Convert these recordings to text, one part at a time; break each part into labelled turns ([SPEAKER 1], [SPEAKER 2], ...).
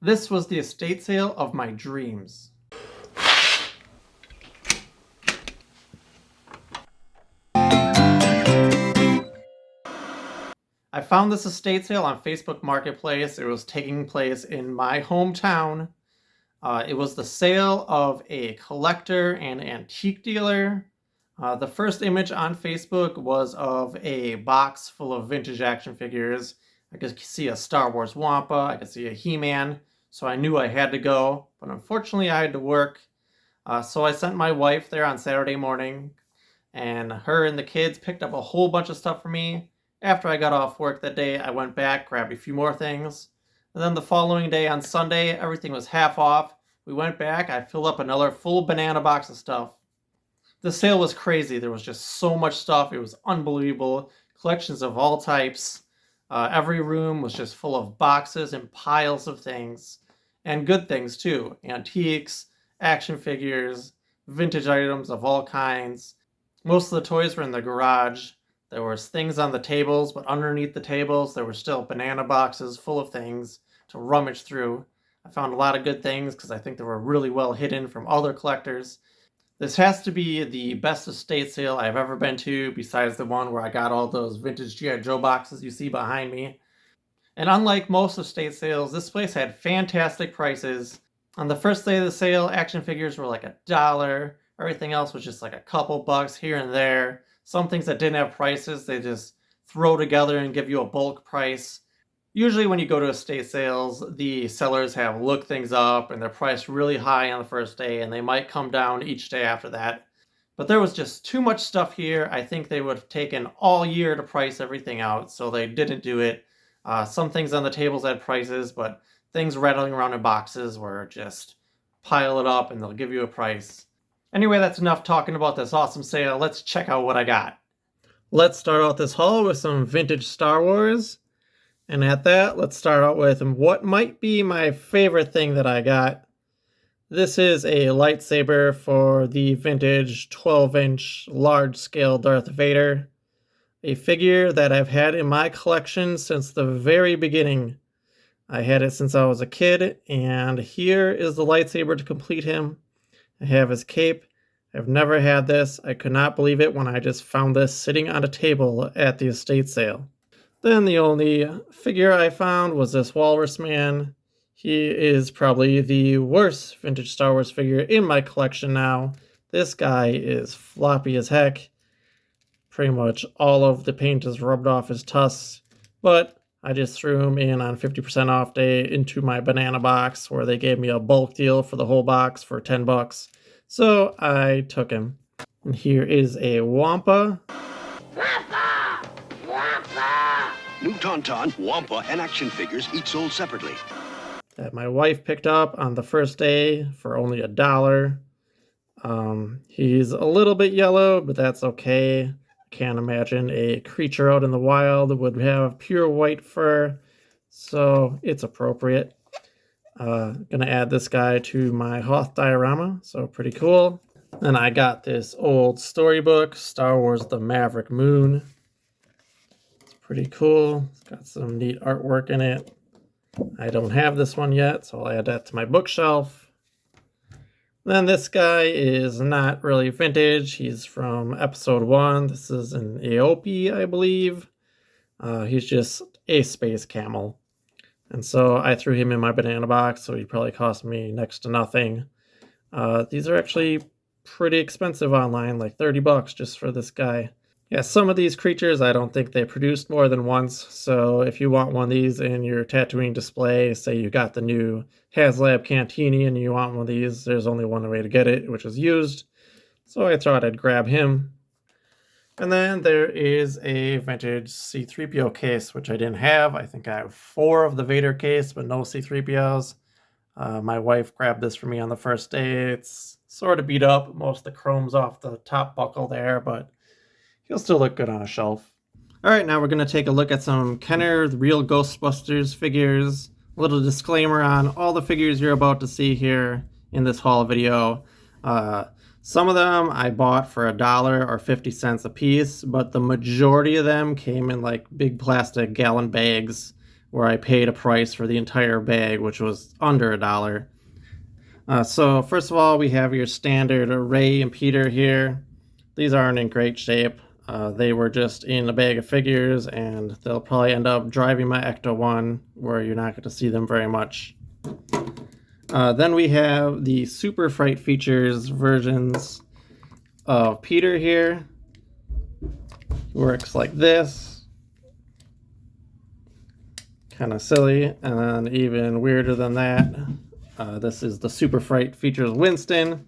[SPEAKER 1] This was the estate sale of my dreams. I found this estate sale on Facebook Marketplace. It was taking place in my hometown. It was the sale of a collector and antique dealer. The first image on Facebook was of a box full of vintage action figures. I could see a Star Wars Wampa, I could see a He-Man, so I knew I had to go, but unfortunately I had to work. So I sent my wife there on Saturday morning, and her and the kids picked up a whole bunch of stuff for me. After I got off work that day, I went back, grabbed a few more things, and then the following day on Sunday, everything was half off. We went back, I filled up another full banana box of stuff. The sale was crazy. There was just so much stuff. It was unbelievable. Collections of all types. Every room was just full of boxes and piles of things. And good things too. Antiques, action figures, vintage items of all kinds. Most of the toys were in the garage. There was things on the tables, but underneath the tables there were still banana boxes full of things to rummage through. I found a lot of good things because I think they were really well hidden from other collectors. This has to be the best estate sale I've ever been to, besides the one where I got all those vintage G.I. Joe boxes you see behind me. And unlike most estate sales, this place had fantastic prices. On the first day of the sale, action figures were like $1. Everything else was just like a couple bucks here and there. Some things that didn't have prices, they just throw together and give you a bulk price. Usually when you go to estate sales, the sellers have looked things up and they're priced really high on the first day, and they might come down each day after that. But there was just too much stuff here. I think they would have taken all year to price everything out, so they didn't do it. Some things on the tables had prices, but things rattling around in boxes were just pile it up and they'll give you a price. Anyway, that's enough talking about this awesome sale. Let's check out what I got. Let's start out this haul with some vintage Star Wars. And at that, let's start out with what might be my favorite thing that I got. This is a lightsaber for the vintage 12-inch large-scale Darth Vader. A figure that I've had in my collection since the very beginning. I had it since I was a kid, and here is the lightsaber to complete him. I have his cape. I've never had this. I could not believe it when I just found this sitting on a table at the estate sale. Then the only figure I found was this Walrus Man. He is probably the worst vintage Star Wars figure in my collection now. This guy is floppy as heck. Pretty much all of the paint is rubbed off his tusks. But I just threw him in on 50% off day into my banana box, where they gave me a bulk deal for the whole box for $10. So I took him. And here is a Wampa.
[SPEAKER 2] New Tauntaun, Wampa, and action figures, each sold separately.
[SPEAKER 1] That my wife picked up on the first day for only $1. He's a little bit yellow, but that's okay. I can't imagine a creature out in the wild would have pure white fur, so it's appropriate. Gonna add this guy to my Hoth diorama, so pretty cool. Then I got this old storybook, Star Wars The Maverick Moon. Pretty cool. It's got some neat artwork in it. I don't have this one yet, so I'll add that to my bookshelf. Then this guy is not really vintage. He's from episode 1. This is an AOP, I believe. He's just a space camel. And so I threw him in my banana box, so he probably cost me next to nothing. These are actually pretty expensive online, like $30 just for this guy. Yeah, some of these creatures, I don't think they produced more than once, so if you want one of these in your Tatooine display, say you got the new HasLab Cantini and you want one of these, there's only one way to get it, which is used. So I thought I'd grab him. And then there is a vintage C-3PO case, which I didn't have. I think I have 4 of the Vader case, but no C-3POs. My wife grabbed this for me on the first day. It's sort of beat up, most of the chrome's off the top buckle there, but he'll still look good on a shelf. Alright, now we're going to take a look at some Kenner the Real Ghostbusters figures. A little disclaimer on all the figures you're about to see here in this haul video. Some of them I bought for $1 or 50 cents a piece, but the majority of them came in like big plastic gallon bags where I paid a price for the entire bag, which was under $1. So first of all, we have your standard Ray and Peter here. These aren't in great shape. They were just in a bag of figures, and they'll probably end up driving my Ecto 1, where you're not going to see them very much. Then we have the Super Fright Features versions of Peter here. Works like this. Kind of silly. And then even weirder than that, this is the Super Fright Features Winston,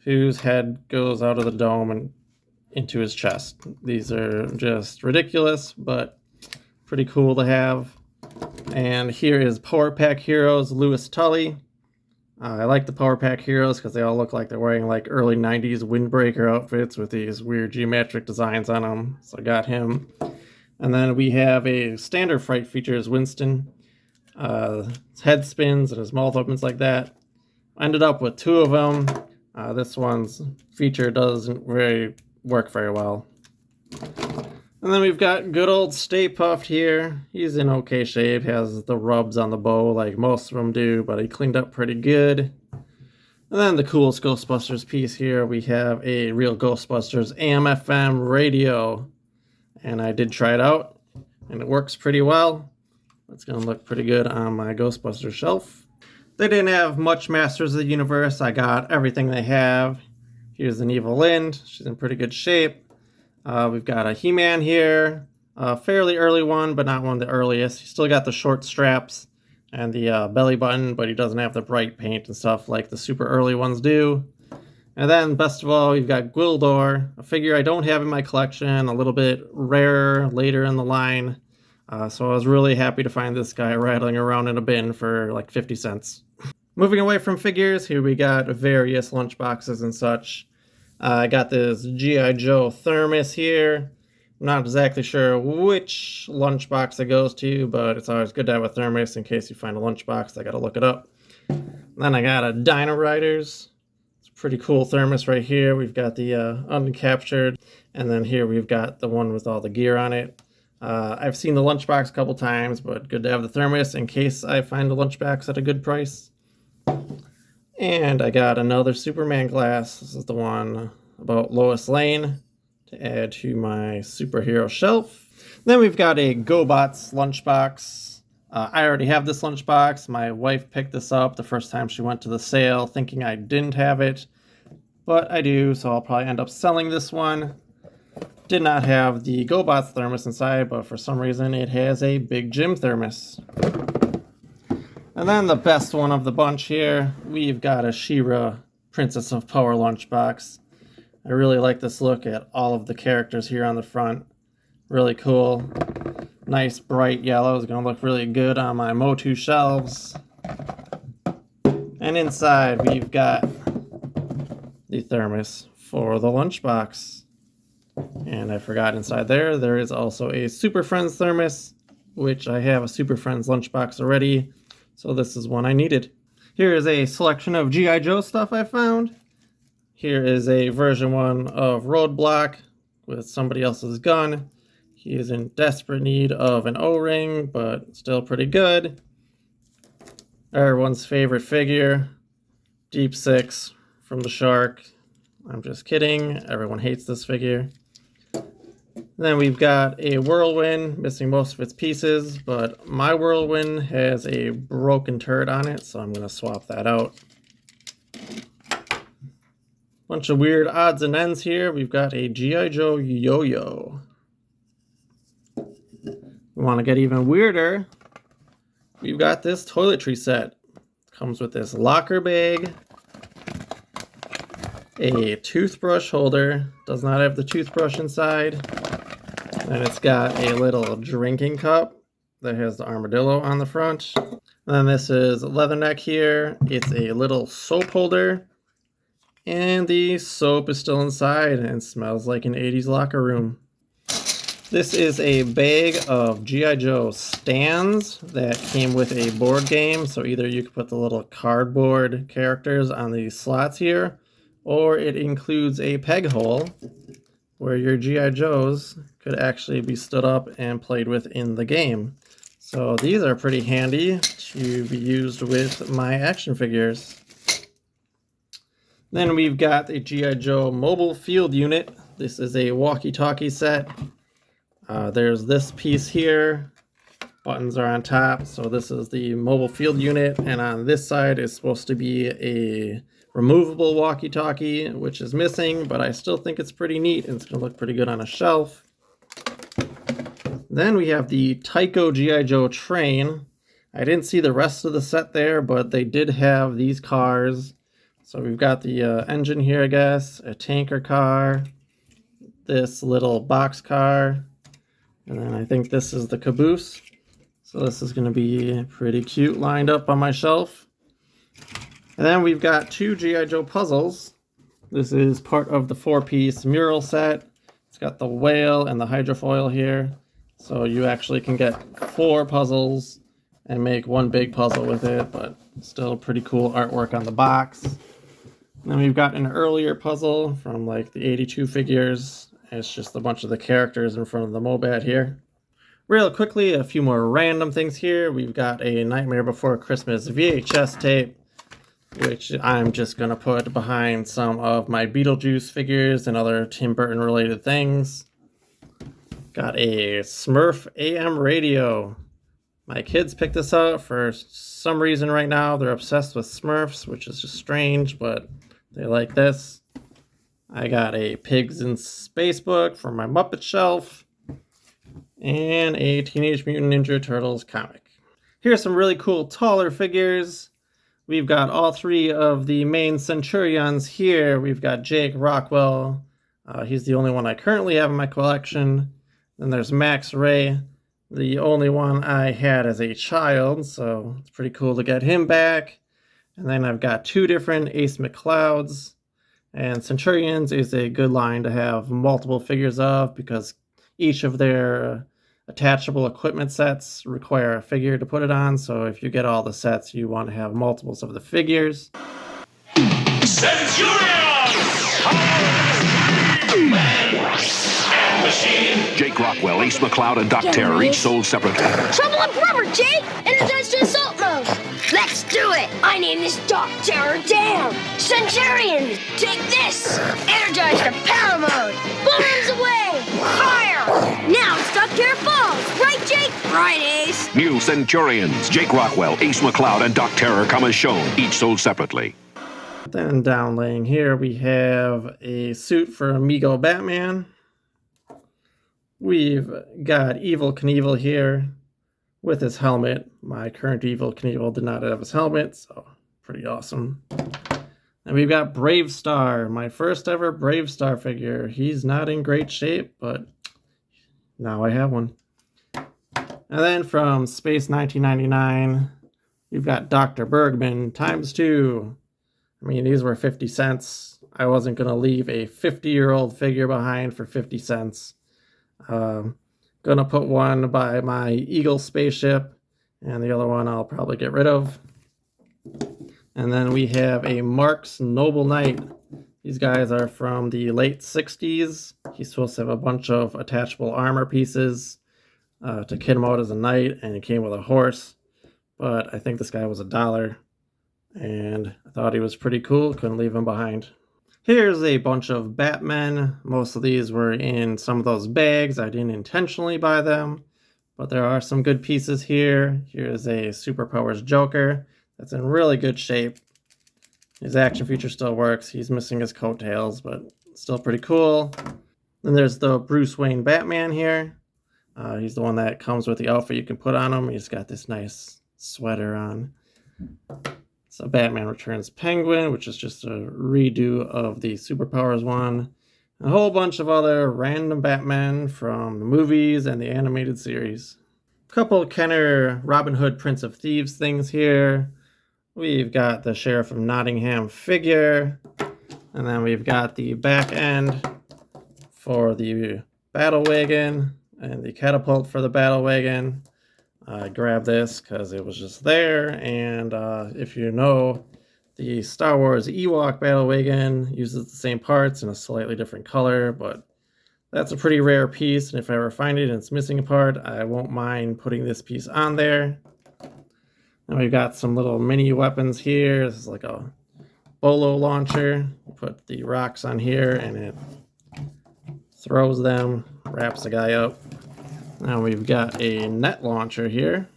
[SPEAKER 1] whose head goes out of the dome and into his chest. These are just ridiculous, but pretty cool to have. And here is Power Pack Heroes Louis Tully. I like the Power Pack Heroes because they all look like they're wearing like early 90s windbreaker outfits with these weird geometric designs on them. So I got him. And then we have a standard Fright Features Winston. His head spins and his mouth opens like that. I ended up with 2 of them. This one's feature doesn't work very well. And then we've got good old Stay Puft here. He's in okay shape, has the rubs on the bow like most of them do, but he cleaned up pretty good. And then the coolest Ghostbusters piece here, we have a real Ghostbusters AM/FM radio. And I did try it out, and it works pretty well. It's going to look pretty good on my Ghostbusters shelf. They didn't have much Masters of the Universe. I got everything they have. Here's an Evil Lind. She's in pretty good shape. We've got a He-Man here, a fairly early one, but not one of the earliest. He's still got the short straps and the belly button, but he doesn't have the bright paint and stuff like the super early ones do. And then, best of all, we've got Gwildor, a figure I don't have in my collection, a little bit rarer later in the line. So I was really happy to find this guy rattling around in a bin for like 50 cents. Moving away from figures, here we got various lunchboxes and such. I got this G.I. Joe thermos here. I'm not exactly sure which lunchbox it goes to, but it's always good to have a thermos in case you find a lunchbox. I gotta look it up. Then I got a Dino Riders. It's a pretty cool thermos right here. We've got the uncaptured, and then here we've got the one with all the gear on it. I've seen the lunchbox a couple times, but good to have the thermos in case I find a lunchbox at a good price. And I got another Superman glass. This is the one about Lois Lane to add to my superhero shelf. Then we've got a GoBots lunchbox. I already have this lunchbox. My wife picked this up the first time she went to the sale thinking I didn't have it. But I do, so I'll probably end up selling this one. Did not have the GoBots thermos inside, but for some reason it has a Big Jim thermos. And then the best one of the bunch here, we've got a She-Ra Princess of Power lunchbox. I really like this look at all of the characters here on the front. Really cool. Nice bright yellow. It's going to look really good on my Motu shelves. And inside we've got the thermos for the lunchbox. And I forgot inside there is also a Super Friends thermos, which I have a Super Friends lunchbox already. So this is one I needed. Here is a selection of G.I. Joe stuff I found. Here is a version 1 of Roadblock with somebody else's gun. He is in desperate need of an O-ring, but still pretty good. Everyone's favorite figure, Deep Six from the Shark. I'm just kidding. Everyone hates this figure. Then we've got a Whirlwind, missing most of its pieces, but my Whirlwind has a broken turret on it, so I'm going to swap that out. Bunch of weird odds and ends here. We've got a G.I. Joe Yo-Yo. We want to get even weirder. We've got this toiletry set. Comes with this locker bag, a toothbrush holder, does not have the toothbrush inside. And it's got a little drinking cup that has the armadillo on the front. And then this is Leatherneck here. It's a little soap holder. And the soap is still inside and smells like an 80s locker room. This is a bag of G.I. Joe stands that came with a board game. So either you could put the little cardboard characters on these slots here, or it includes a peg hole where your G.I. Joes could actually be stood up and played with in the game. So these are pretty handy to be used with my action figures. Then we've got the G.I. Joe mobile field unit. This is a walkie-talkie set. There's this piece here. Buttons are on top, so this is the mobile field unit, and on this side is supposed to be a removable walkie-talkie, which is missing, but I still think it's pretty neat, and it's going to look pretty good on a shelf. Then we have the Tyco G.I. Joe train. I didn't see the rest of the set there, but they did have these cars. So we've got the engine here, I guess, a tanker car, this little box car, and then I think this is the caboose. So this is going to be pretty cute lined up on my shelf. And then we've got two G.I. Joe puzzles. This is part of the 4-piece mural set. It's got the whale and the hydrofoil here. So you actually can get 4 puzzles and make one big puzzle with it, but still pretty cool artwork on the box. And then we've got an earlier puzzle from like the 82 figures. It's just a bunch of the characters in front of the Mobat here. Real quickly, a few more random things here. We've got a Nightmare Before Christmas VHS tape, which I'm just going to put behind some of my Beetlejuice figures and other Tim Burton related things. Got a Smurf AM radio. My kids picked this up for some reason right now. They're obsessed with Smurfs, which is just strange, but they like this. I got a Pigs in Space book for my Muppet shelf. And a Teenage Mutant Ninja Turtles comic. Here's some really cool taller figures. We've got all 3 of the main Centurions here. We've got Jake Rockwell. He's the only one I currently have in my collection. Then there's Max Ray, the only one I had as a child, so it's pretty cool to get him back. And then I've got 2 different Ace McClouds. And Centurions is a good line to have multiple figures of because each of their attachable equipment sets require a figure to put it on, so if you get all the sets, you want to have multiples of the figures.
[SPEAKER 3] Centurions! And machine!
[SPEAKER 2] Jake Rockwell, Ace McCloud, and Doc Terror each sold separately.
[SPEAKER 4] Trouble up rubber, Jake! Energize to assault mode! Let's do it! I name this Doc Terror down! Centurions! Take this! Energize to power mode! Balloons away! Fire! Now it's Doc Terror falls! Right, Jake? Right, Ace!
[SPEAKER 2] New Centurions, Jake Rockwell, Ace McCloud, and Doc Terror come as shown, each sold separately.
[SPEAKER 1] Then down laying here we have a suit for Amigo Batman. We've got Evel Knievel here with his helmet. My current Evel Knievel did not have his helmet, so pretty awesome. And we've got Brave Star, my first ever Brave Star figure. He's not in great shape, but now I have one. And then from Space 1999, we've got Dr. Bergman ×2. I mean, these were 50 cents. I wasn't going to leave a 50-year-old figure behind for 50 cents. Gonna put one by my Eagle spaceship, and the other one I'll probably get rid of. And then we have a Mark's Noble Knight. These guys are from the late 60s. He's supposed to have a bunch of attachable armor pieces to kit him out as a knight, and he came with a horse. But I think this guy was $1, and I thought he was pretty cool. Couldn't leave him behind. Here's a bunch of Batmen. Most of these were in some of those bags. I didn't intentionally buy them, but there are some good pieces here. Here's a Superpowers Joker that's in really good shape. His action feature still works. He's missing his coattails, but still pretty cool. Then there's the Bruce Wayne Batman here. He's the one that comes with the outfit you can put on him. He's got this nice sweater on. So Batman Returns Penguin, which is just a redo of the Superpowers one. A whole bunch of other random Batmen from the movies and the animated series. A couple Kenner Robin Hood Prince of Thieves things here. We've got the Sheriff of Nottingham figure. And then we've got the back end for the Battle Wagon and the catapult for the Battle Wagon. I grabbed this because it was just there, and if you know, the Star Wars Ewok Battle Wagon uses the same parts in a slightly different color, but That's a pretty rare piece, and if I ever find it and it's missing a part, I won't mind putting this piece on there. And we've got some little mini weapons here. This is like a bolo launcher. You put the rocks on here and it throws them, wraps the guy up. Now we've got a net launcher here.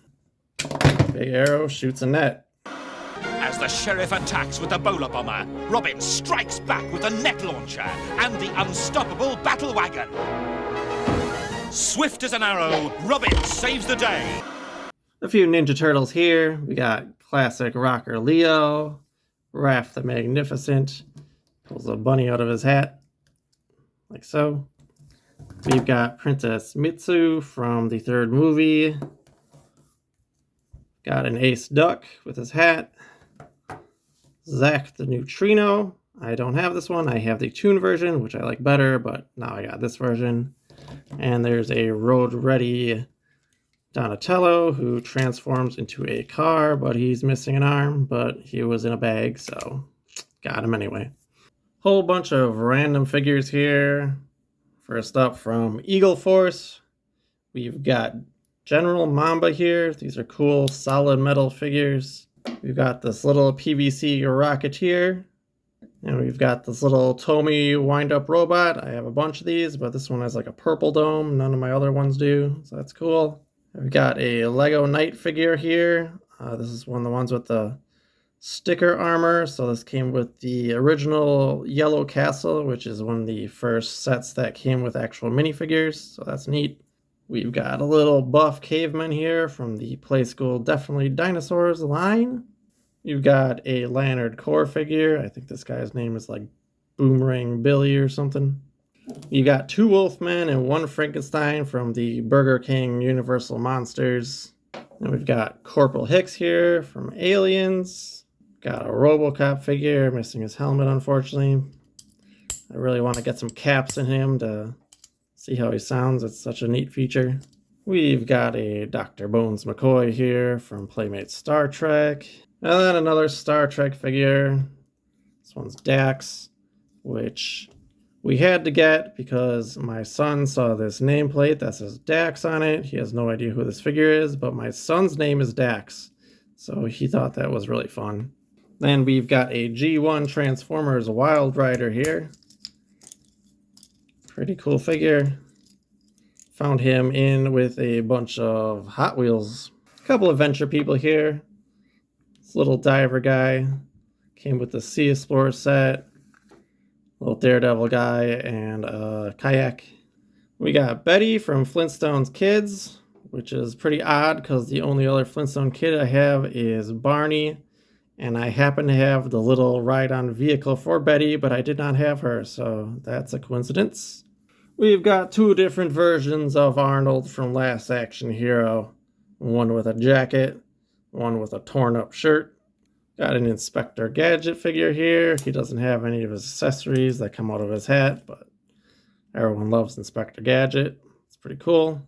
[SPEAKER 1] Big arrow shoots a net.
[SPEAKER 3] As the sheriff attacks with the bowler bomber, Robin strikes back with the net launcher and the unstoppable battle wagon. Swift as an arrow, Robin saves the day.
[SPEAKER 1] A few Ninja Turtles here. We got classic rocker Leo, Raph the Magnificent, pulls a bunny out of his hat, like so. We've got Princess Mitsu from the third movie. Got an Ace Duck with his hat. Zack the Neutrino. I don't have this one. I have the Toon version, which I like better, but now I got this version. And there's a Road Ready Donatello who transforms into a car, but he's missing an arm, but he was in a bag, so got him anyway. Whole bunch of random figures here. First up from Eagle Force, we've got General Mamba here. These are cool solid metal figures. We've got this little PVC Rocketeer. And we've got this little Tomy wind-up robot. I have a bunch of these, but this one has like a purple dome. None of my other ones do, so that's cool. We've got a Lego Knight figure here. This is one of the ones with the sticker armor. So this came with the original Yellow Castle, which is one of the first sets that came with actual minifigures. So that's neat. We've got a little buff caveman here from the Play School Definitely Dinosaurs line. You've got a Leonard Core figure. I think this guy's name is like Boomerang Billy or something. You got 2 Wolfmen and 1 Frankenstein from the Burger King Universal Monsters. And we've got Corporal Hicks here from Aliens. Got a RoboCop figure, missing his helmet unfortunately. I really want to get some caps in him to see how he sounds. It's such a neat feature. We've got a Dr. Bones McCoy here from Playmates Star Trek. And then another Star Trek figure. This one's Dax, which we had to get because my son saw this nameplate that says Dax on it. He has no idea who this figure is, but my son's name is Dax, so he thought that was really fun. Then we've got a G1 Transformers Wild Rider here. Pretty cool figure. Found him in with a bunch of Hot Wheels. A couple of Venture people here. This little diver guy came with the Sea Explorer set. Little Daredevil guy and a kayak. We got Betty from Flintstones Kids, which is pretty odd because the only other Flintstone kid I have is Barney. And I happen to have the little ride-on vehicle for Betty, but I did not have her, so that's a coincidence. We've got 2 different versions of Arnold from Last Action Hero. One with a jacket, one with a torn-up shirt. Got an Inspector Gadget figure here. He doesn't have any of his accessories that come out of his hat, but everyone loves Inspector Gadget. It's pretty cool.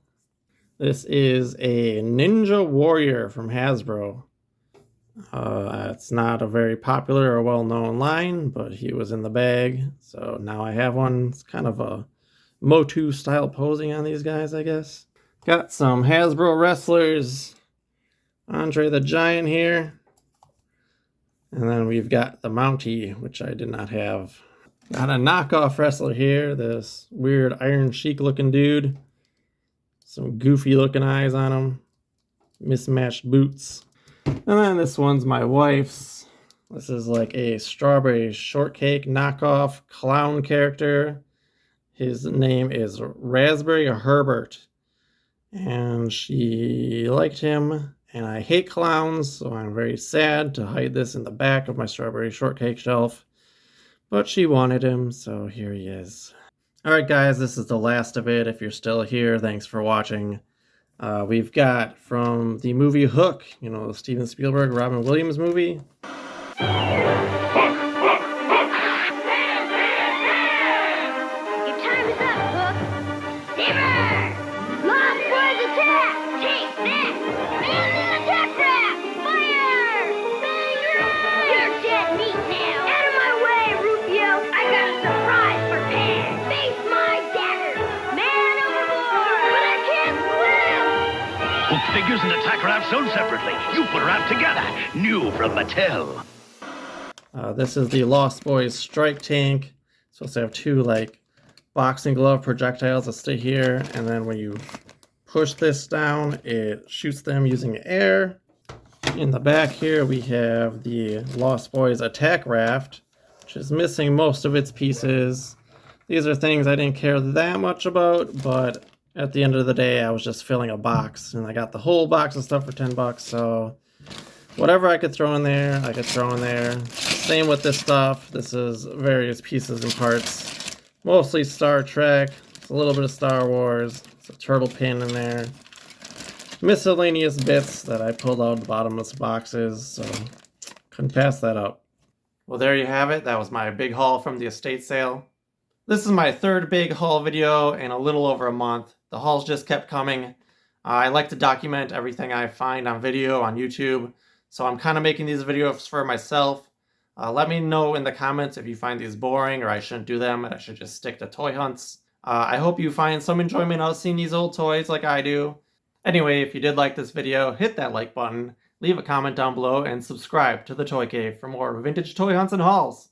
[SPEAKER 1] This is a Ninja Warrior from Hasbro. It's not a very popular or well-known line, but he was in the bag, so now I have one. It's kind of a Motu style posing on these guys, I guess. Got some Hasbro wrestlers. Andre the Giant here. And then we've got the Mountie, which I did not have. Got a knockoff wrestler here, this weird Iron Sheik looking dude. Some goofy looking eyes on him. Mismatched boots. And then this one's my wife's. This is like a strawberry shortcake knockoff clown character. His name is Raspberry Herbert. And she liked him. And I hate clowns, so I'm very sad to hide this in the back of my strawberry shortcake shelf. But she wanted him, so here he is. Alright guys, this is the last of it. If you're still here, thanks for watching. We've got from the movie Hook, you know, the Steven Spielberg, Robin Williams movie.
[SPEAKER 4] Your time is up, Hook. Beaver! Lost boys attack! Take that! Man in the death trap! Fire! Beaver! You're dead meat now! Out of my way, Rufio! I got a surprise for Pan! Face my dagger!
[SPEAKER 5] figures and attack wraps sold separately. You put wrap together. New from Mattel.
[SPEAKER 1] This is the Lost Boys strike tank. It's supposed to have two like boxing glove projectiles that stay here, and then when you push this down, it shoots them using air. In the back here, we have the Lost Boys attack raft, which is missing most of its pieces. These are things I didn't care that much about, but at the end of the day, I was just filling a box, and I got the whole box of stuff for $10, so whatever I could throw in there, I could throw in there. Same with this stuff. This is various pieces and parts. Mostly Star Trek. It's a little bit of Star Wars. It's a turtle pin in there. Miscellaneous bits that I pulled out of the bottomless boxes, so couldn't pass that up. Well, there you have it. That was my big haul from the estate sale. This is my third big haul video in a little over a month. The hauls just kept coming. I like to document everything I find on video on YouTube, so I'm kind of making these videos for myself. Let me know in the comments if you find these boring or I shouldn't do them and I should just stick to toy hunts. I hope you find some enjoyment out of seeing these old toys like I do. Anyway, if you did like this video, hit that like button, leave a comment down below, and subscribe to The Toy Cave for more vintage toy hunts and hauls.